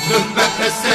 Hümbet hesse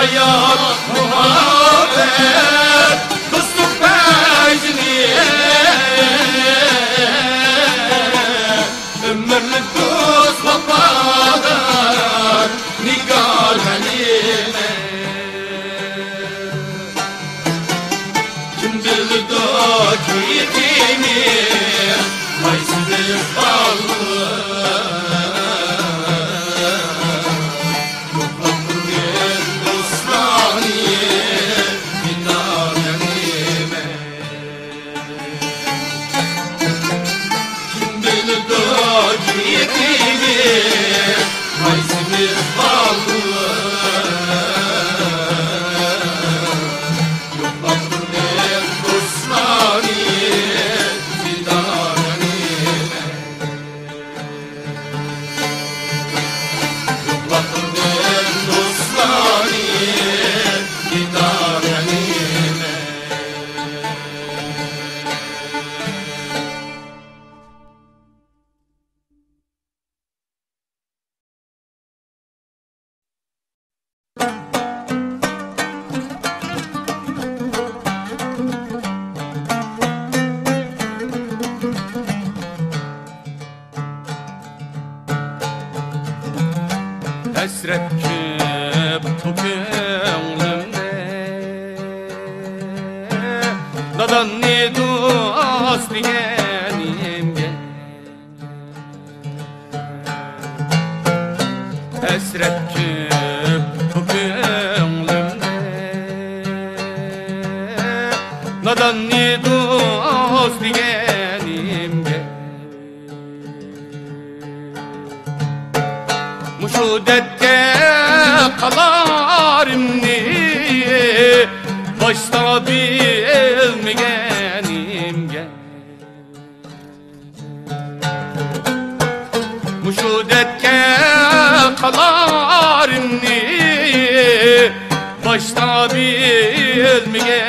hayat muhabbet dostluk pecni ömürlük dost vafadan nigar halime kim bildi keyfini haysiz bağlı Hasret köp bu gönlümde Nadan ne dost diyenimge Hasret köp bu gönlümde Nadan ne dost diyenimge Muşudette kalarımni başta bilmeyenimge Muşudette kalarımni başta bilmeyenimge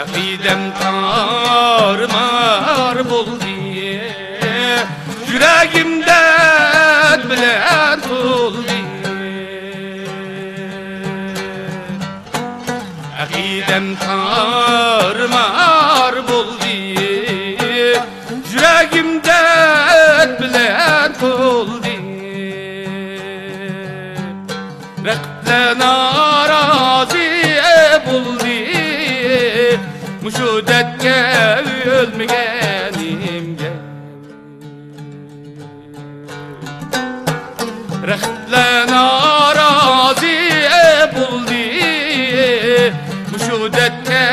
Akidem tarmar buldu yüreğimde bilen tuldu Akidem tarmar buldu yüreğimde bilen tuldu Rakble narazi buldu Muşudetke ölmeyenimge Rehle narazi buldu Muşudetke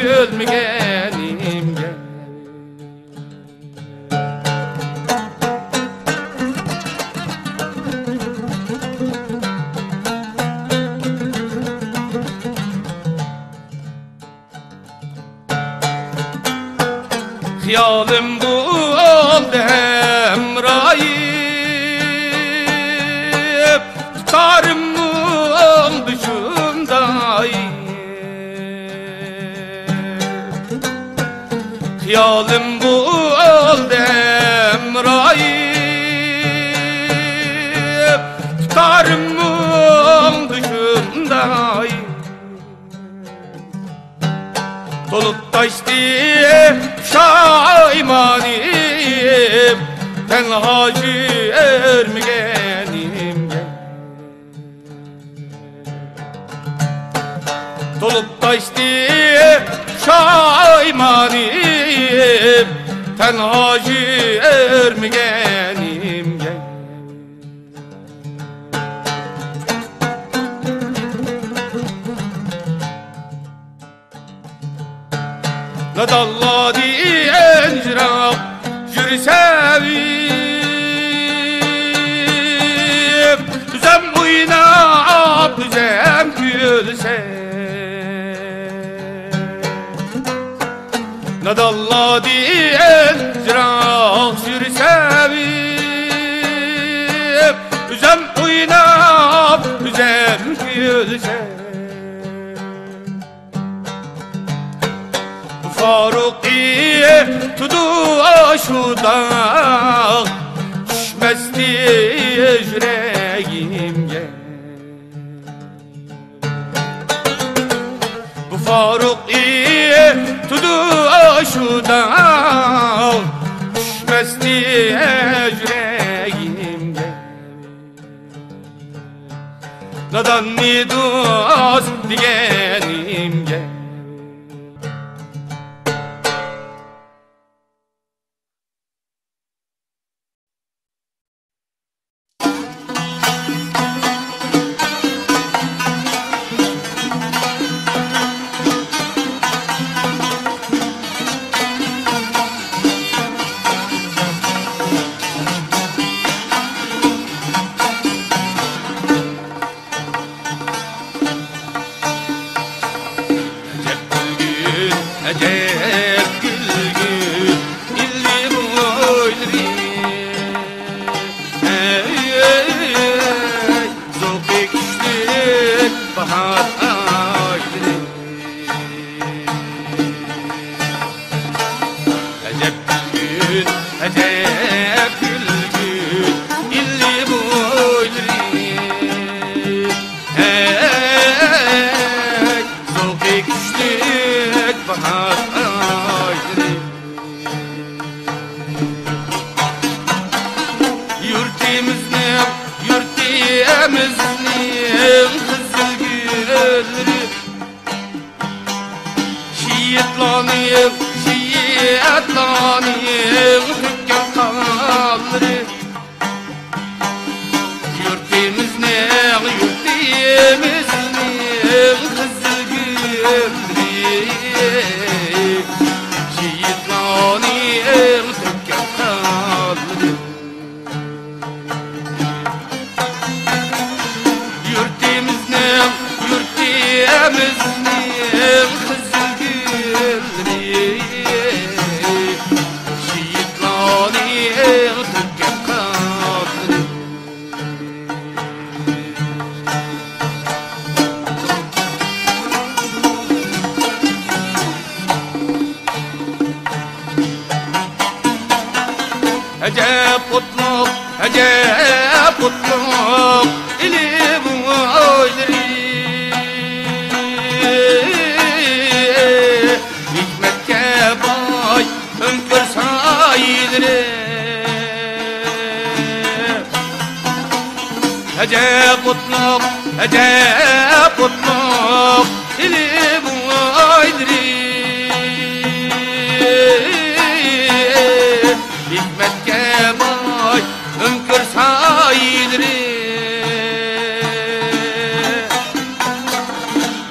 ölmeyenimge Hiyalim bu oldu hemrahim Tutarım dışındayım Hiyalim bu oldu hemrahim Tutarım dışındayım Dolup taştı şaymanim Tenhacı ermeyenimge Dolup taştı şaymanim Tenhacı ermeyenimge Nadalla diyen cıraq jüri sevip Düzem oynap, düzem gülsem Nadalla diyen cıraq jüri sevip Düzem oynap, düzem gülsem Faruki tudu aşudan düşmezdi yüreğimge. Bu Faruki tudu aşudan düşmezdi yüreğimge. Nadan mi dost diyenimge. Acep gülgün illi boyları zok ekştir bahar ayları. Acep gülgün, acep gülgün illi boyları zok ekştir bahar ayları. Yurtimizning kızıl gülleri şiitlanıp tükkan kalları. Yurtimizning kızıl gülleri şiitlanıp tükkan kalları. Yurtimizning kızıl gülleri şiitlanıp tükkan kalları. Acep kutluk, acep kutluk ili boyları hikmetke boy önkür sayıları. Acep kutluk ili boyları hikmetke boy önkür sayıları.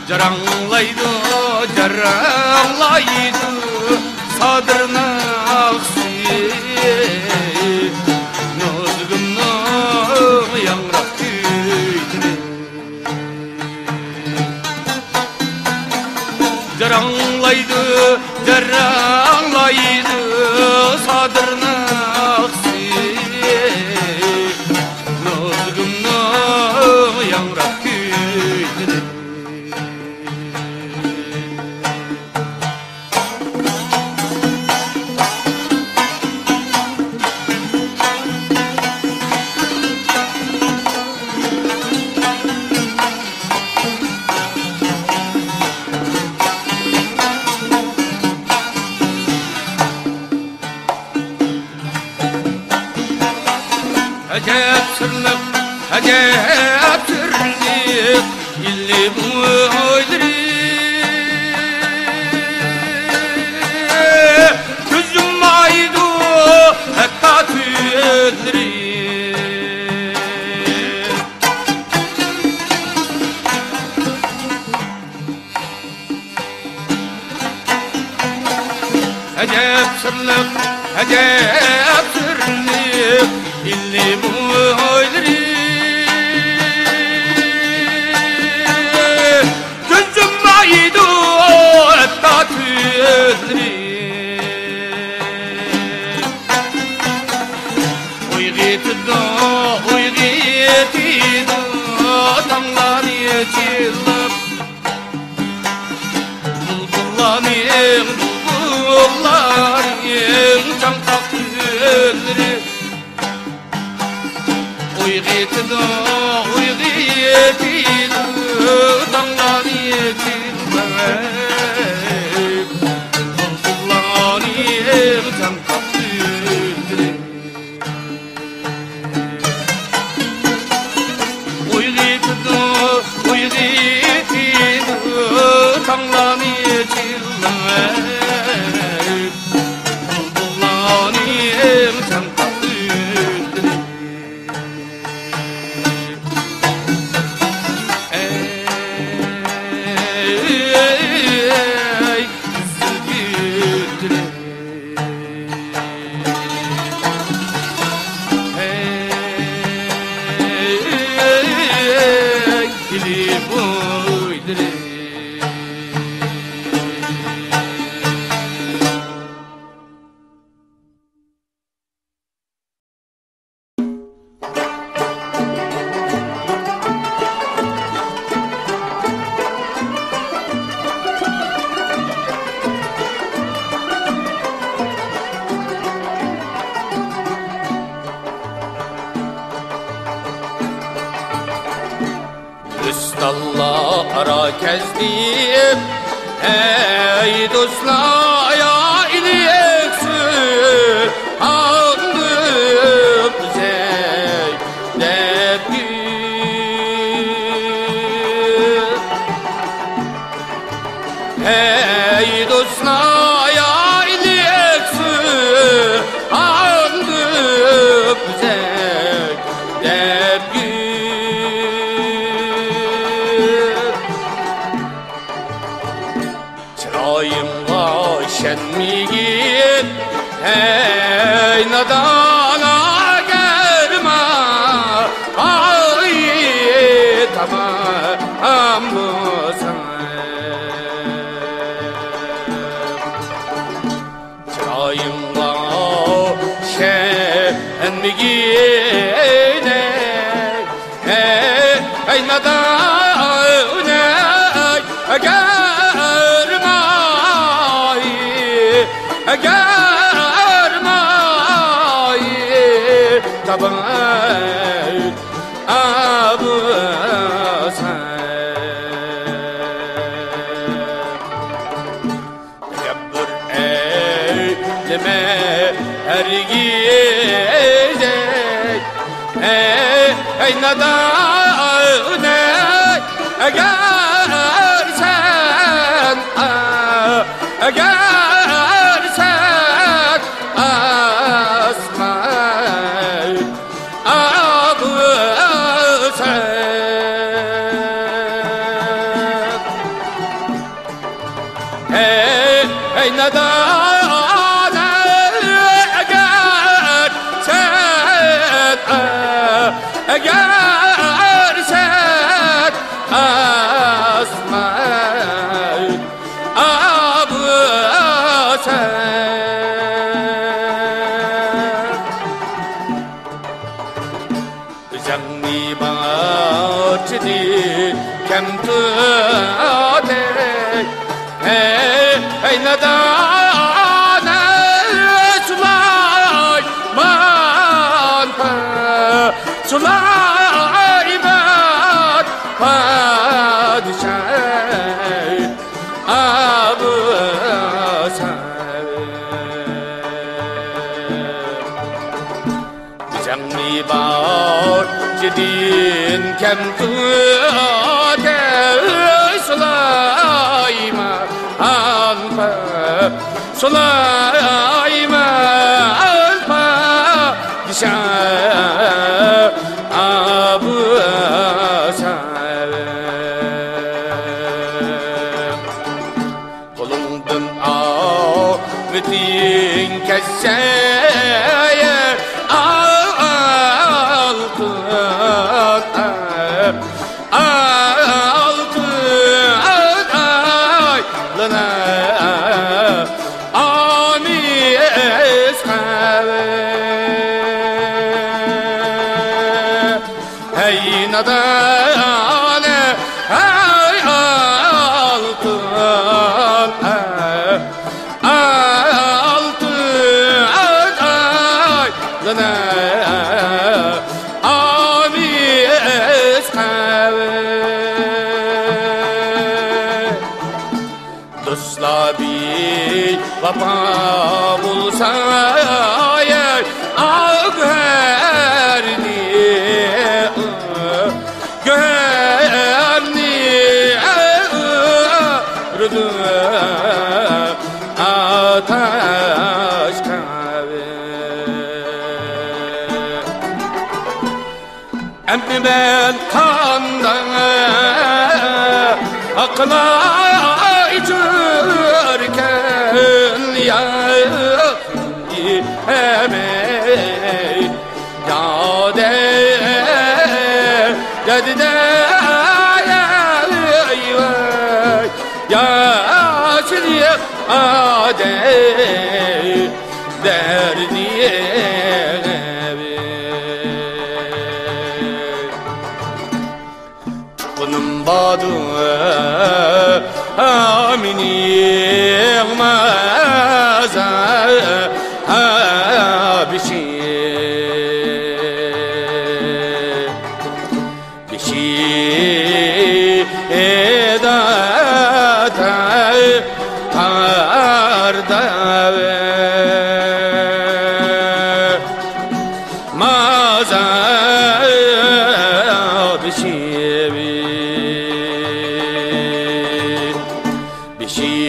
Jaranglaydı sadrına aksi nozgumno yangraq küydüne. Jaranglaydı sadrına aksi nozgumno yangraq küydüne. Acep sırlık, acep sırlık illi boyları gözüm aydı hatta tüyleri. Acep sırlık, acep sırlık illi boyları gözüm aydı hatta tüyleri. Uygitido tanlar yeçilip bulbullanır Kullarım çampak yüzleri Uyghitido, uyghitido Damdan yetilmem Kullarım çampak yüzleri Uyghitido, uyghitido Damdan yetilmem Kullarım çampak yüzleri Üstallara kezdim Ey dostlar ya ileksün Andım Zeynep gül Ey dostlar ya ileksün Andım Zeynep gül Çırayımla şenmigin Ey nadana gelme Ay tamam mısın Çırayımla şenmigin Ey nadana Germai taban abu Yabbur eyleme hergize Ey nadane eğer sen Eğer sen asma abu sen Ey nadane eğer sen Eğer sen asma Zanni bahçedi kemtude Ey nadane Süleyman Süleyman padişah Abu Zanni bahçedin kemtude Süleyman Süleyman padişah Abu Kolumdan ağmetin kesseye Hey nadane hey altın dostlar bir vapa bulsa ağırni gönni rüdü ataş kahve emmi ben kandan akla içerken ya emey ya de ya şimdi ade derdiye bunun badı amini maza bişi eda tarda maza bişi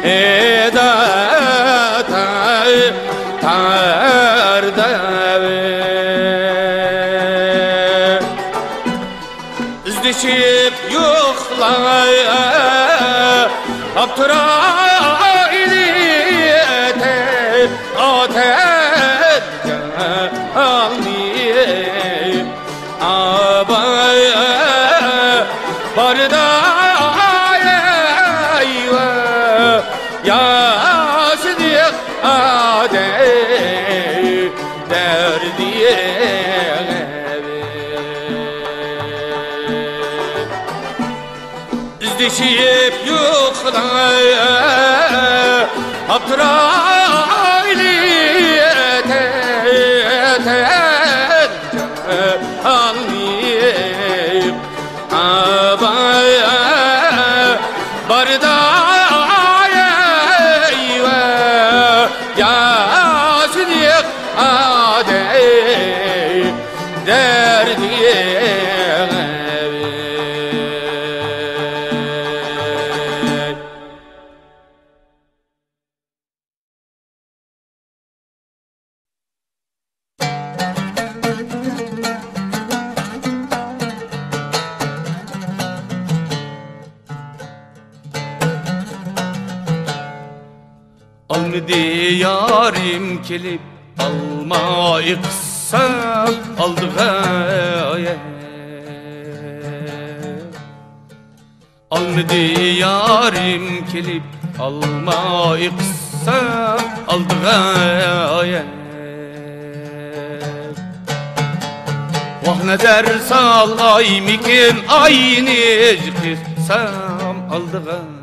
eda tarda İzdişip yoklar Abdurrahiliyete atet alniyem abaya bardaya ya sıdık ade derdiye İzdişip yoklar Abdurrahiliyete alniyem abaya bardaya ya sıdık ade derdiye Almedi yarim kelip alma iqsam aldı gaye Almedi yarim kelip alma iqsam aldı gaye Vah nazar sal ay mikin ayni qissam aldı gaye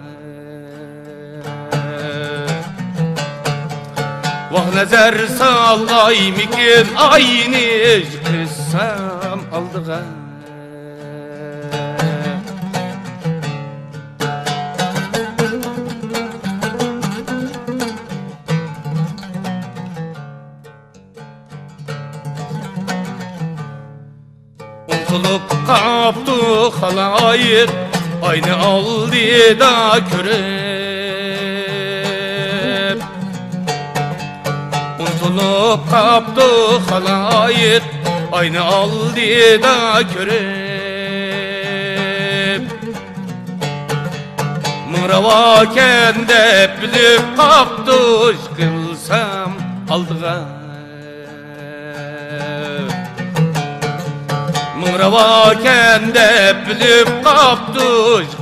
Vah nazar sal ay mikin ayni qissam aldığa Untulup kaptı halayır aynı aldı da körep Untulup kaptı halayır aynı aldı da körep Mırava kende bilip kaptı kılsam aldığa Mırava kende bilip kaptı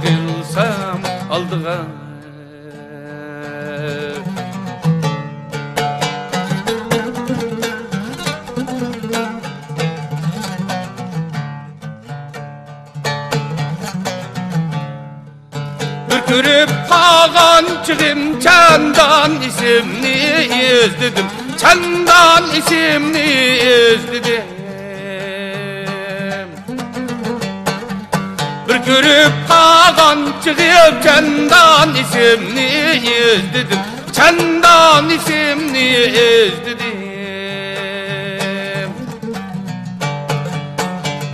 kılsam aldığa Bürkürüp kağan çıgım Çandan isimni izledim Çandan isimni izledim Bükürüp kalan çıkıp Candan isimni izledim, Candan isimni izledim.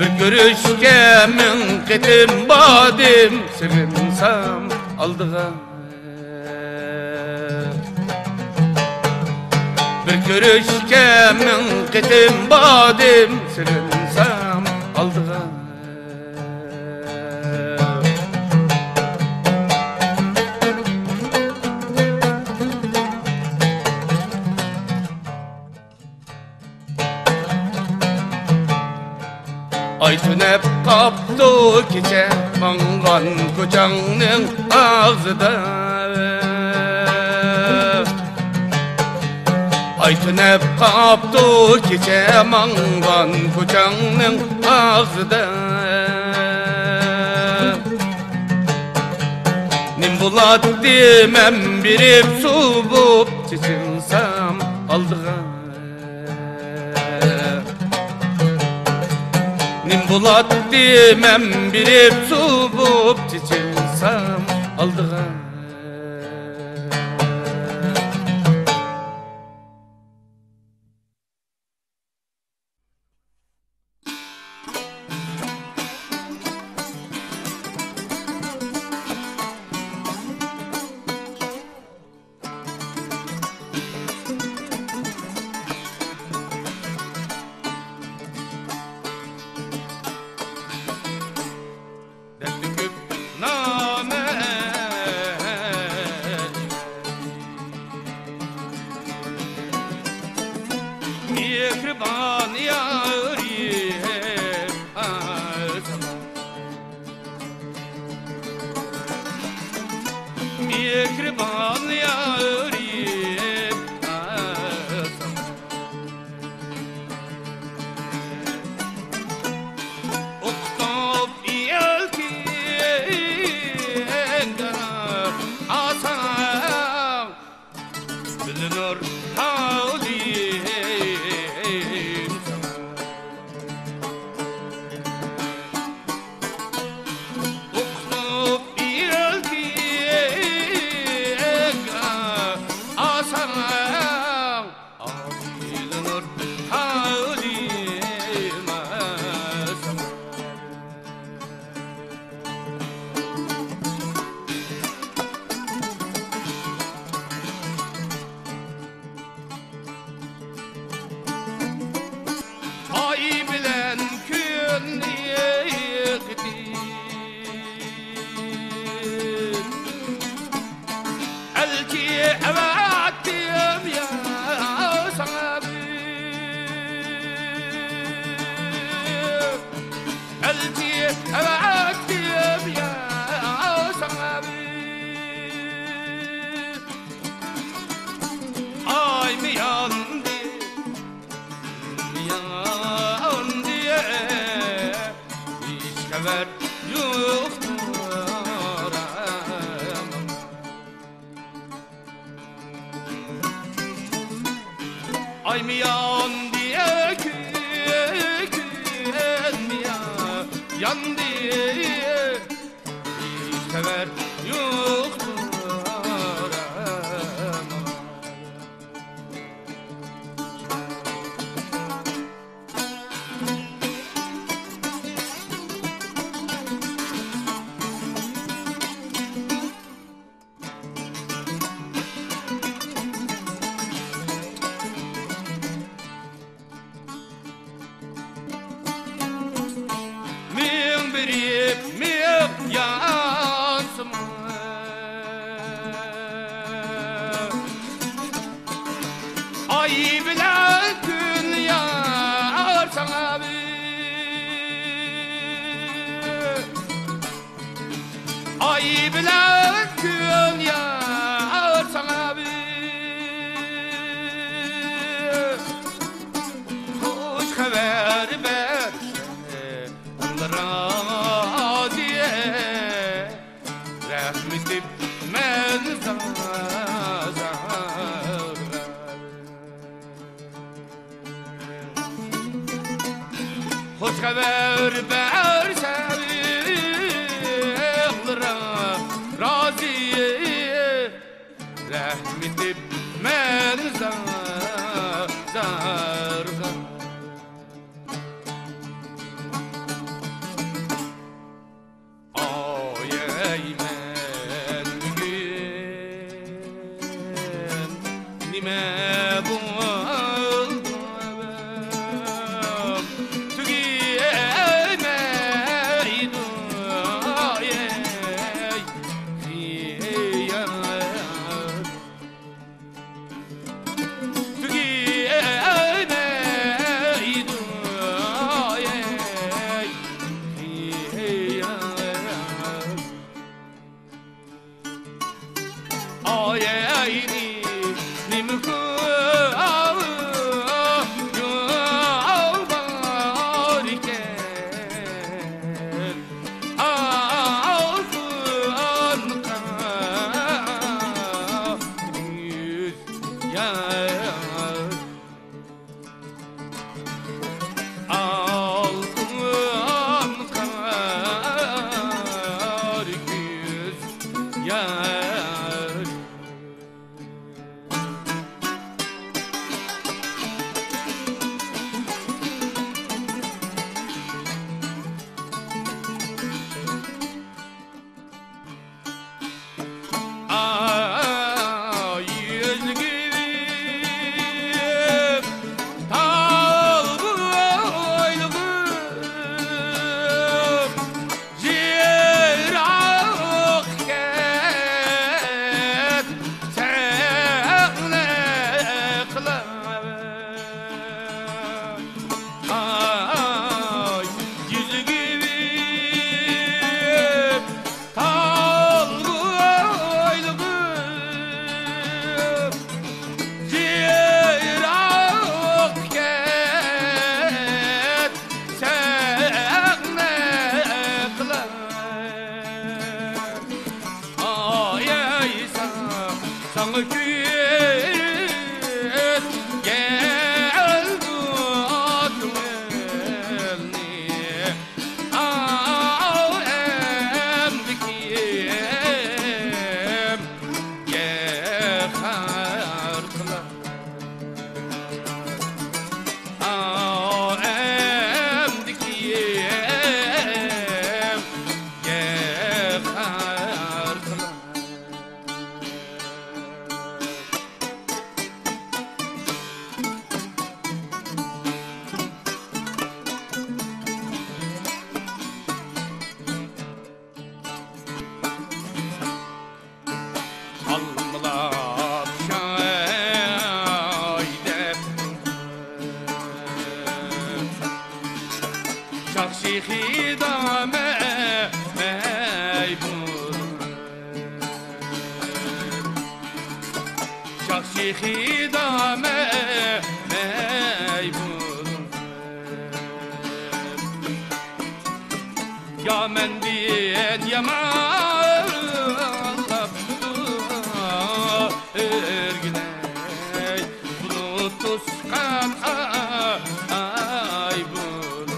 Bir görüşke min ketim badim, Sığınsam aldığa. Bir görüşke min ketim badim, Sığınsam aldığa. Ay tünep kaptı keçe mangan koçanın ağzıda. Ay tünep kaptı keçe mangan koçanın ağzıda. Nim bulat demem birip su bup çiçinsem aldığa. Nim bulat demem birip su bup çiçinsem aldığa. Mihriban yarim asam, mihriban yarim asam. Oktab yelkenga asam, bilinur havli. Ay mi yan diye küken ya, yan diye hiç sever yoktur ama. rahmetip men zarga ay men bugün nime ya men diyen yamanlap erginey bulut tuskan ay bulun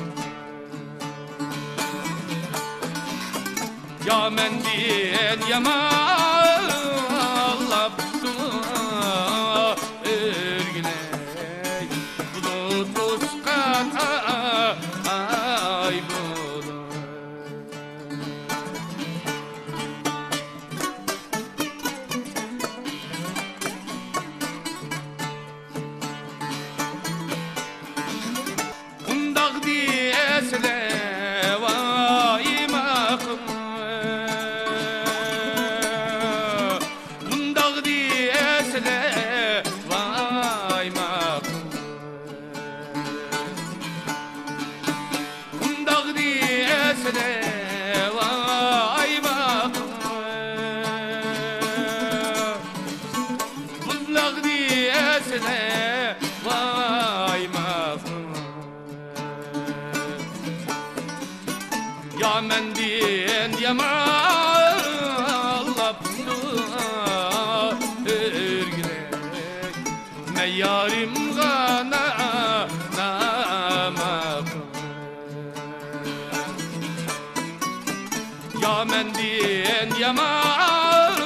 ya men diyen yamanlap erginey bulut tuskan ay bulun ya men diyen yamanlap erginek me yarim gana namak ya men diyen yamanlap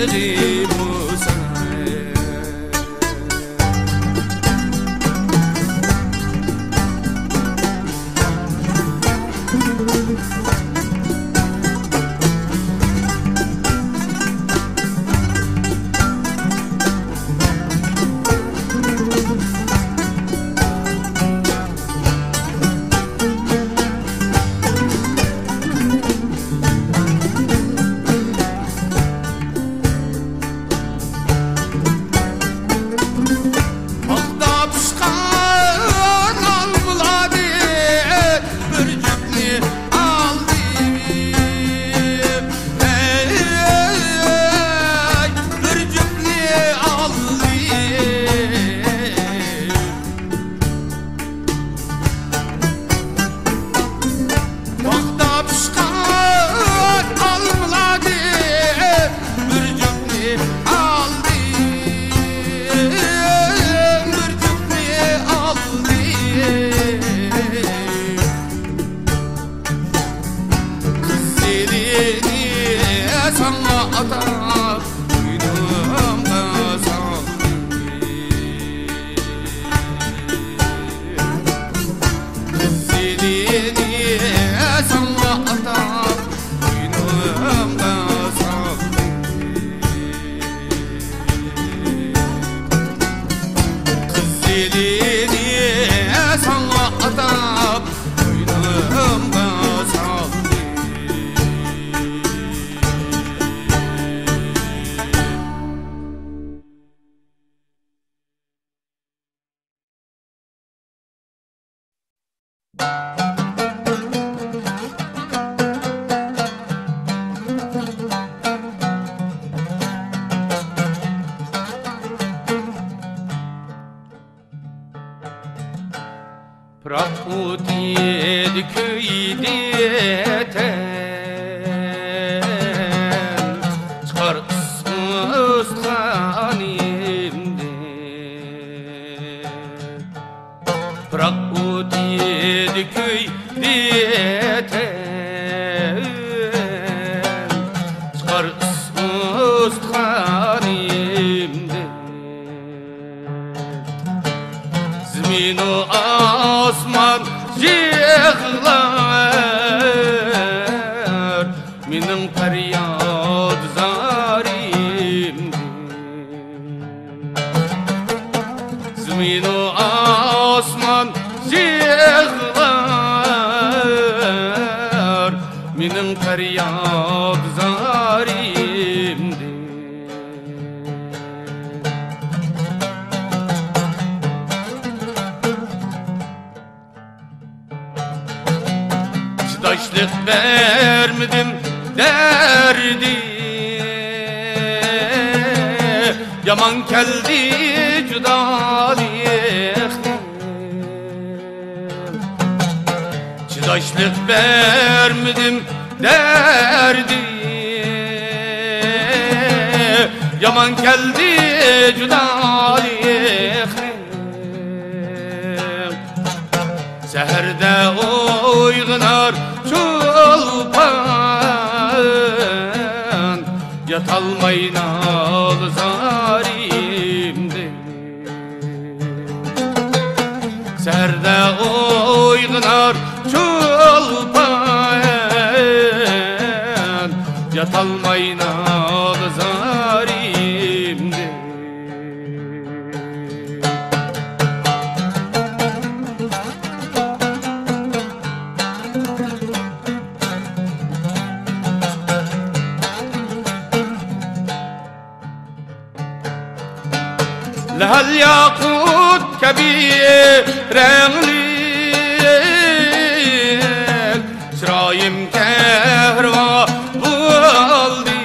geldi bu sene. Prakutiyed köydeten çıkar ıskanimde. Prakutiyed köydeten çıkar ıskanimde. Zminu asman yığlar minin feryad zarimde. Zminu asman yığlar minin feryad zarimde. Çıdaşlık vermedim derdi, yaman geldi judalık. Çıdaşlık vermedim derdi, yaman geldi judalık. Seherde oygunar çolpan, yatalmayın al zarimde. Seherde oygunar çolpan, yatalmayın al zarimde. لهل ياقوت كبير رنgliyek Şirayim kehva buldi.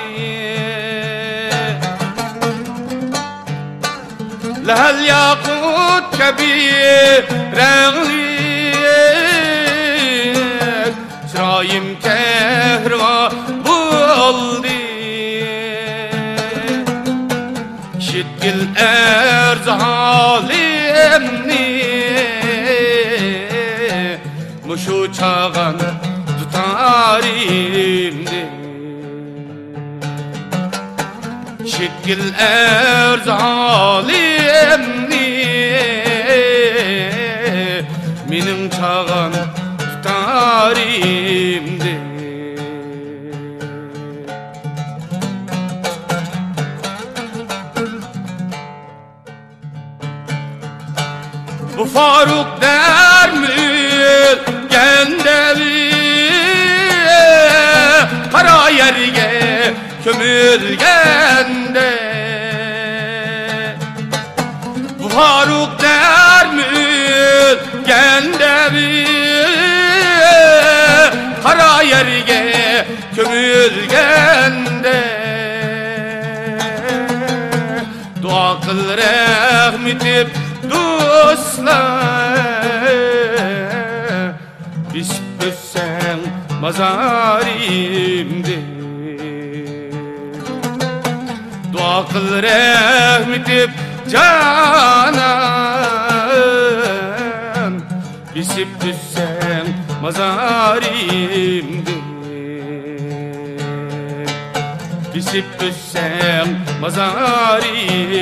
لهل ياقوت كبير رنgliyek Şirayim kehva buldi. Şitgil erz halimni muşu çağan tutarimdi. şiddil erzalimni mening çağan tarimdi. Bu Faruk dermül gendevi kara yerge kömülgende. Bu Faruk dermül gendevi kara yerge kömülgende. Dua kıl rahmetip dostlar, biz büssen mazarimde. Dua kıl rahmetip canan, biz büssen mazarimde. Biz büssen mazarimde.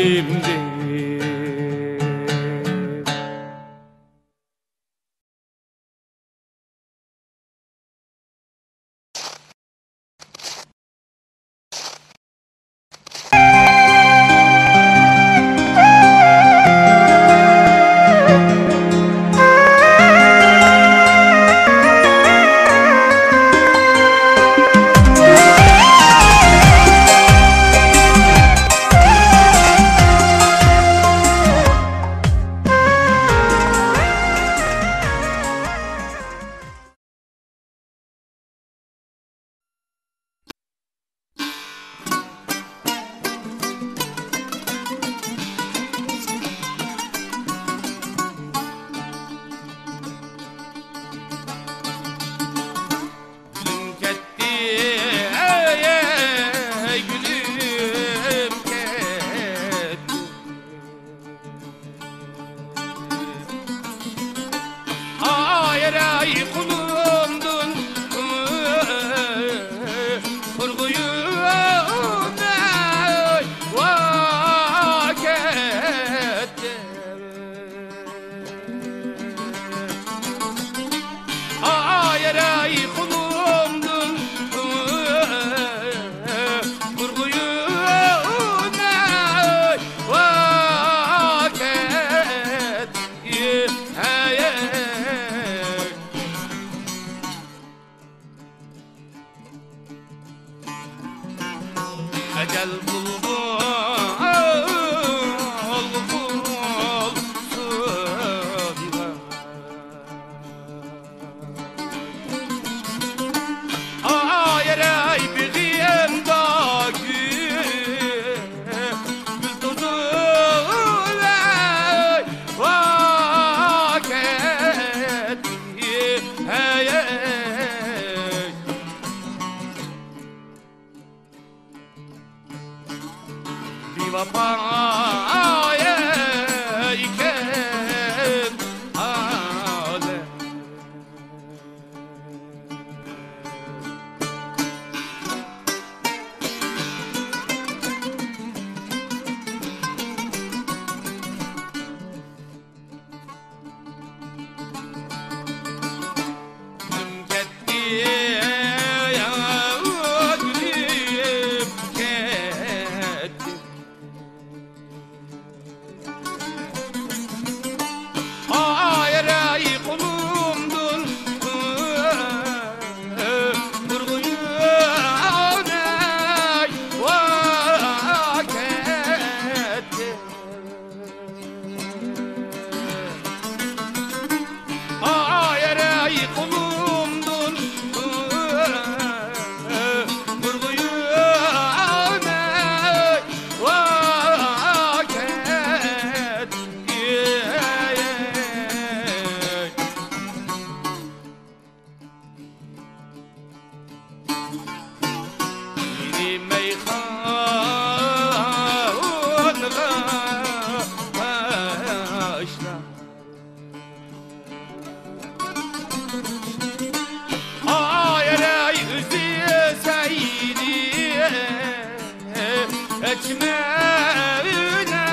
Eçmeğine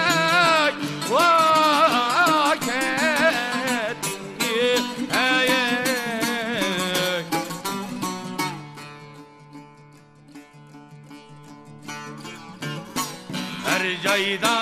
vakit her cayda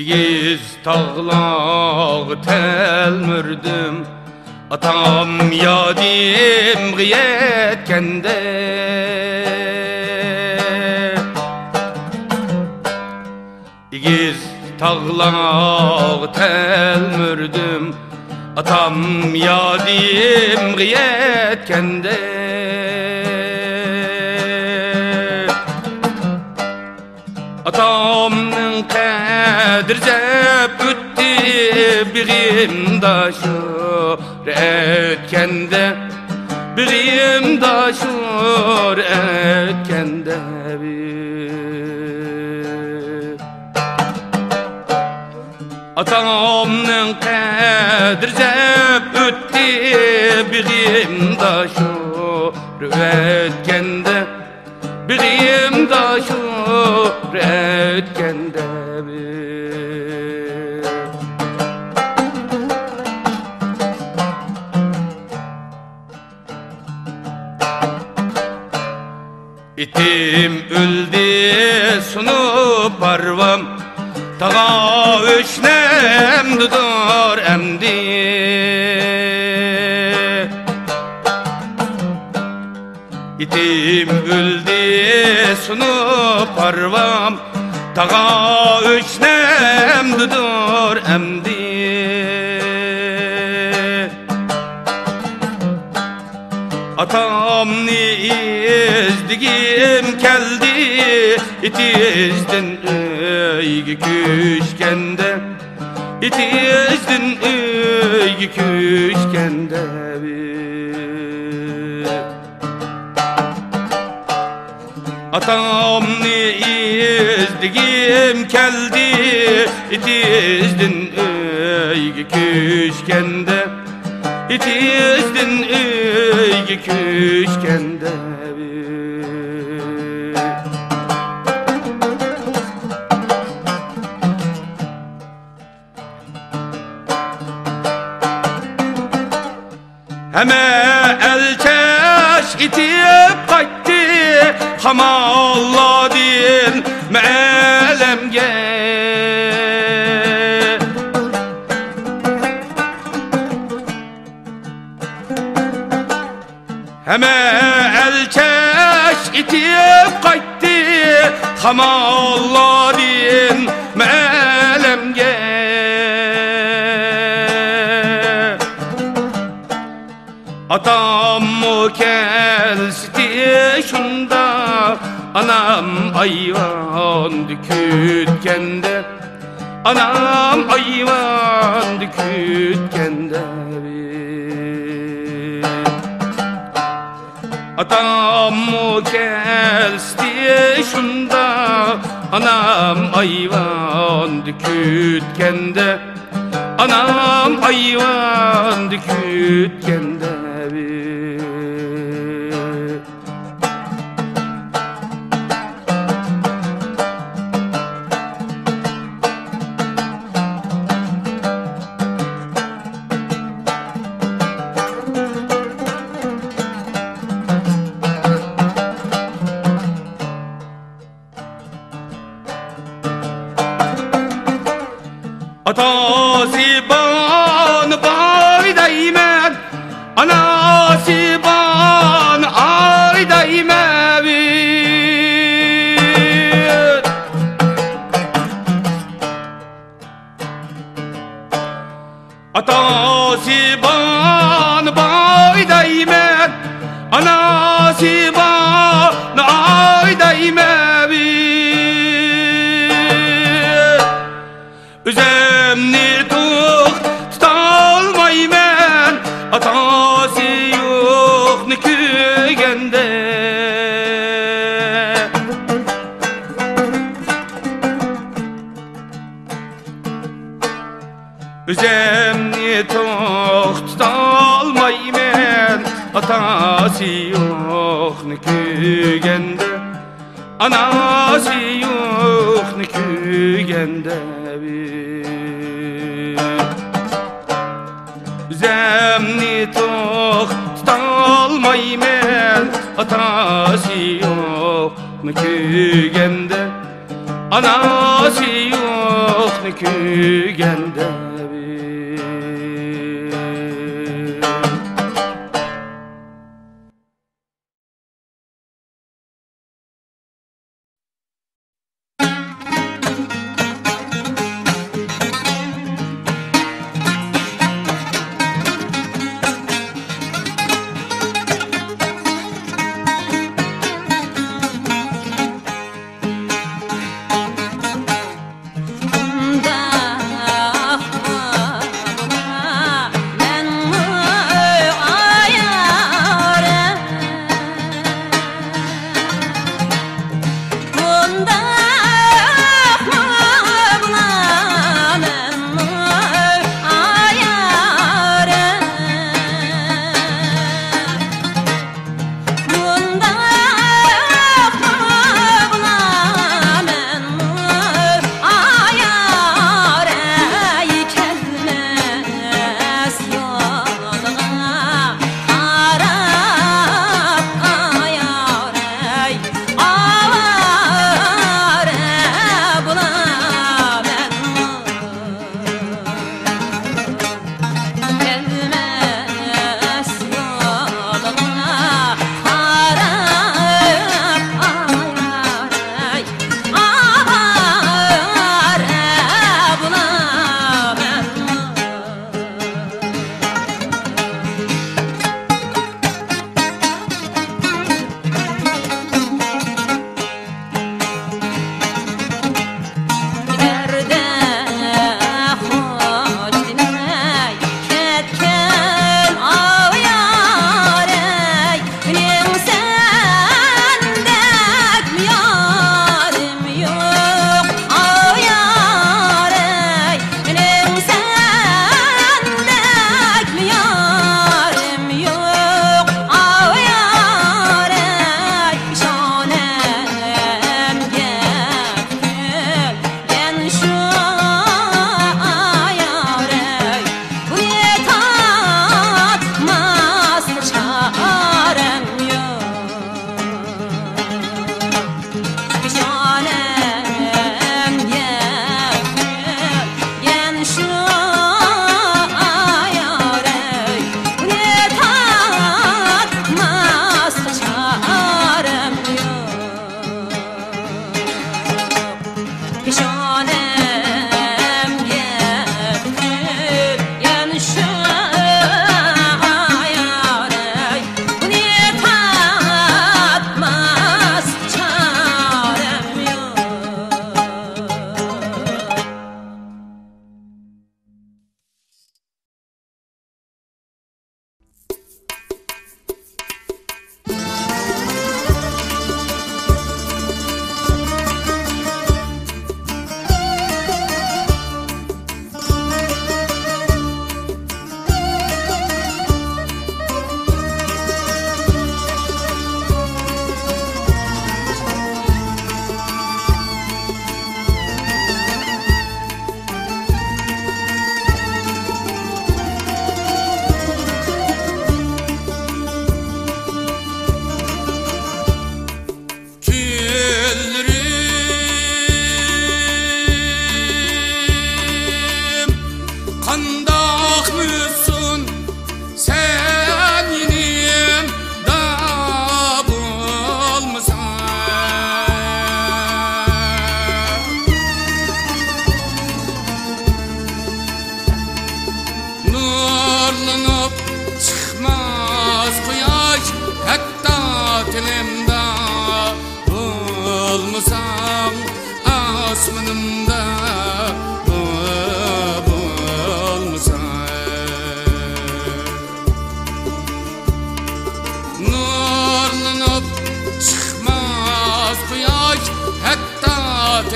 İgiz tağlağı telmürdüm atam yadim giyetkende İgiz tağlağı telmürdüm atam yadim giyetkende Atamın kadir zep ütti birim daşur etkende birim daşur etkende Atamın kadir zep ütti birim daşur etkende birim daşur etkende İtim öldü sunu parvam tağa öşnem dudur emdi İtim öldü sunu parvam tağa öşnem dudur emdi Atamni izdigim keldi itizdin öygi küşkende itizdin öygi küşkende Atamni izdigim keldi itizdin öygi küşkende İtizdin öygi küşkende Heme elçeş itip kaytti Hamalladin me'lemge Heme elçeş itip kaytti Hamalladin me'lemge Atam kelsti şunda Anam ayvan dükütkende Anam ayvan dükütkende Atam kelsti şunda Anam ayvan dükütkende Anam ayvan dükütkende Atasiban bay daymen Anasiban ay daymevit Atasiban bay daymen Anasiban ay daymevit Üzemni tutalmaymen Atası yok nikügende Üzemni tutalmaymen Atası yok nikügende Anası yok nikügende Zemni tutalmaymen Atası yok nikügende Anası yok nikügende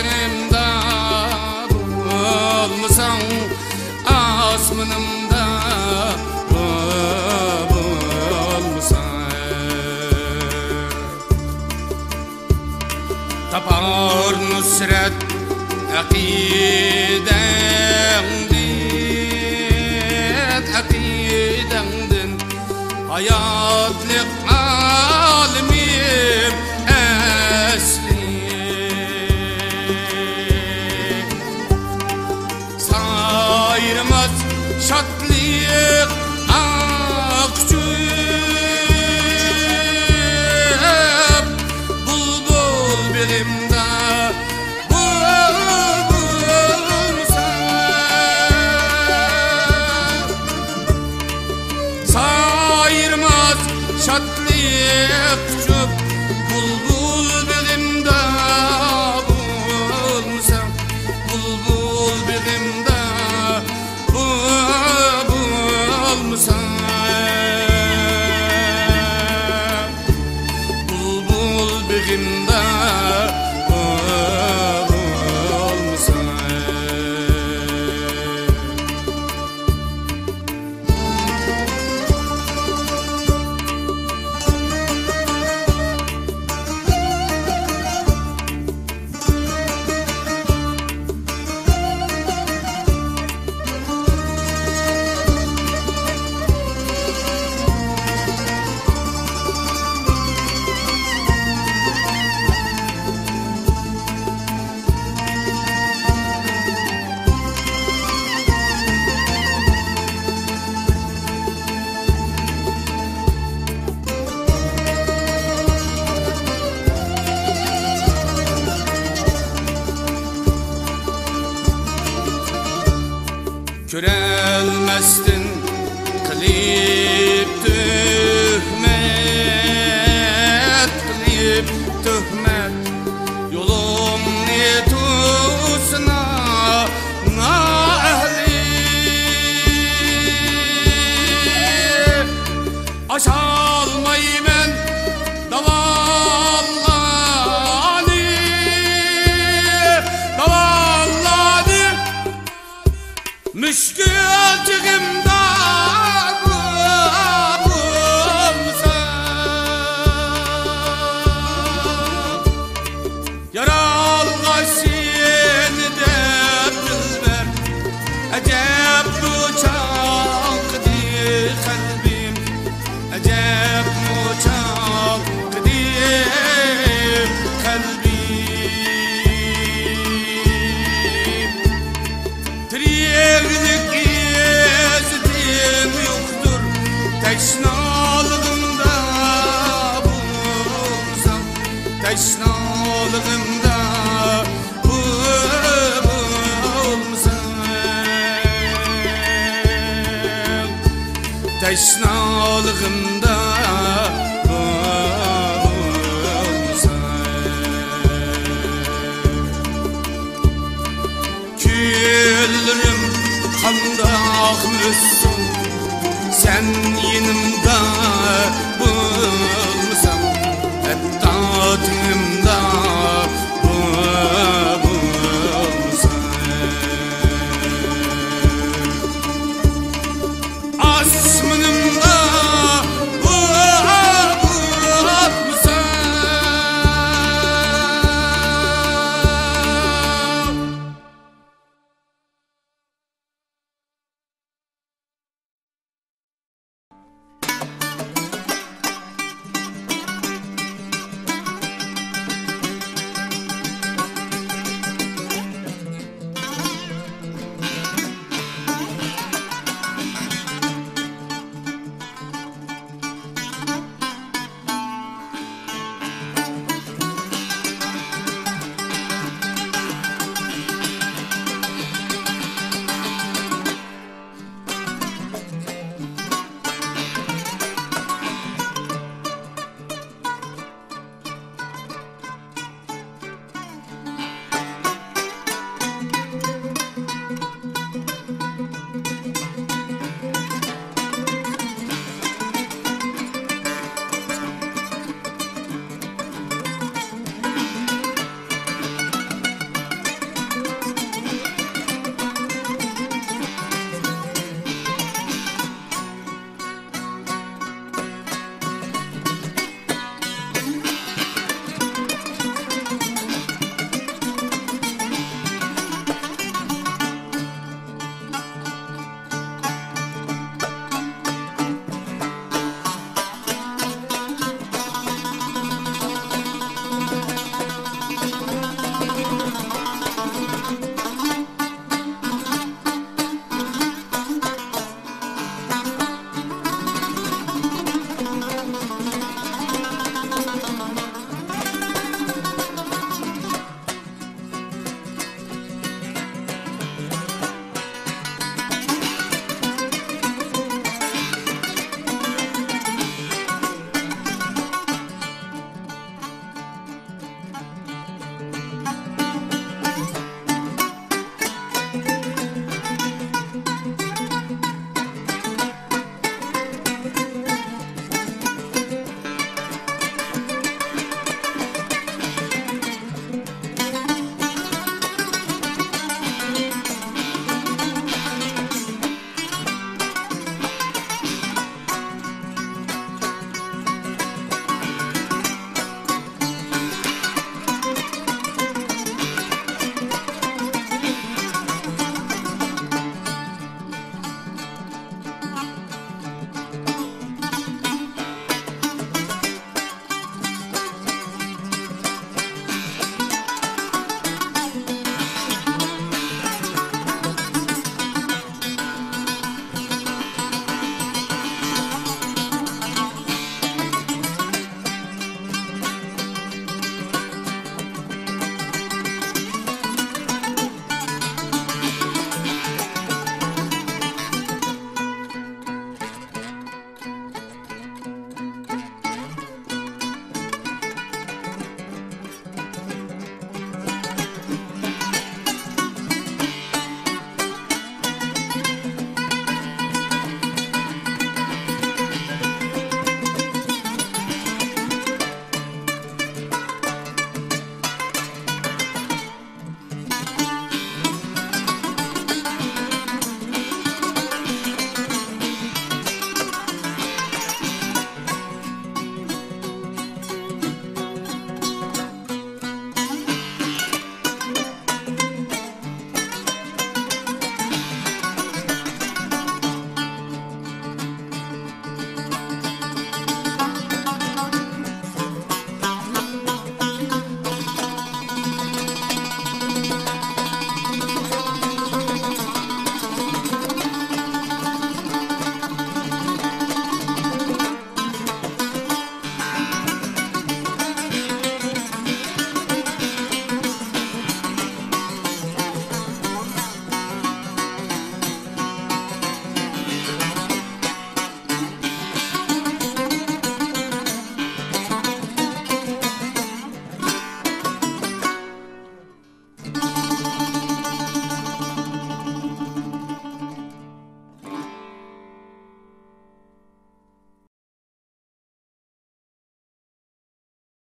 yerimde bulmuşsan asmanımda bulmuşsan tapar nusret akidendin hayatlık alimim esli sayırmaz şatlık akçıp bulbul bilimde şatlık çöp bulbul bilimde bulmuşam bulbul bilimde bulmuşam bulbul bilimde bulmuşam Körelmezsin kılıp töhmet yolum ne tutsa nahli aşalmaymen davallani müşkül çıkımda bulmuşam yaralga seni de bilber acep uçakdi kalbim acep uçakdi kalbim Triyevlik gezdim yoktur teşnalığımda bulsam teşnalığımda bulsam teşnalığımda Küllerim kanda akmışsın sen yanımda